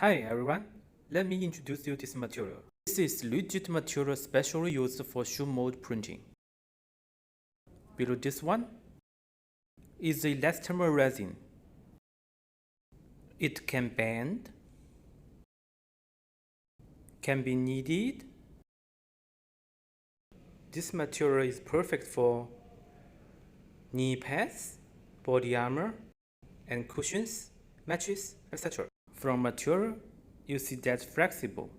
Hi everyone, let me introduce you this material. This is rigid material specially used for shoe mold printing. Below this one is the elastomer resin. It can bend, can be kneaded. This material is perfect for knee pads, body armor, and cushions, matches, etc. From material, you see that's flexible.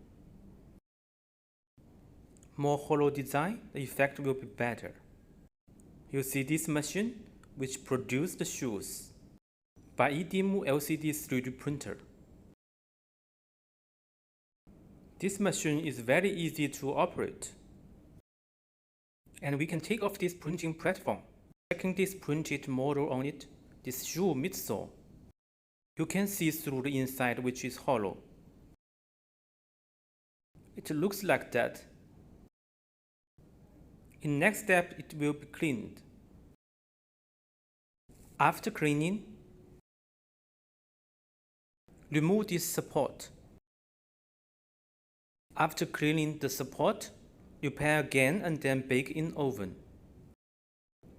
More hollow design, the effect will be better. You see this machine, which produced the shoes by Yidimu LCD 3D printer. This machine is very easy to operate, and we can take off this printing platform. Checking this printed model on it, this shoe midsole, you can see through the inside, which is hollow. It looks like that. In next step, it will be cleaned. After cleaning, remove this support. After cleaning the support, repair again and then bake in oven.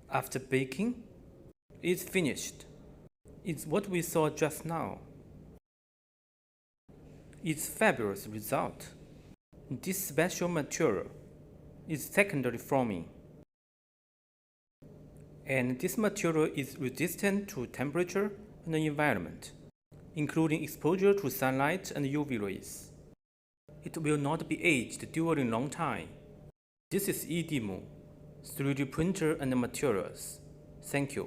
After baking, it's finished. It's what we saw just now. It's fabulous result. This special material is secondary forming. And this material is resistant to temperature and the environment, including exposure to sunlight and UV rays. It will not be aged during long time. This is Yidimu 3D printer and materials. Thank you.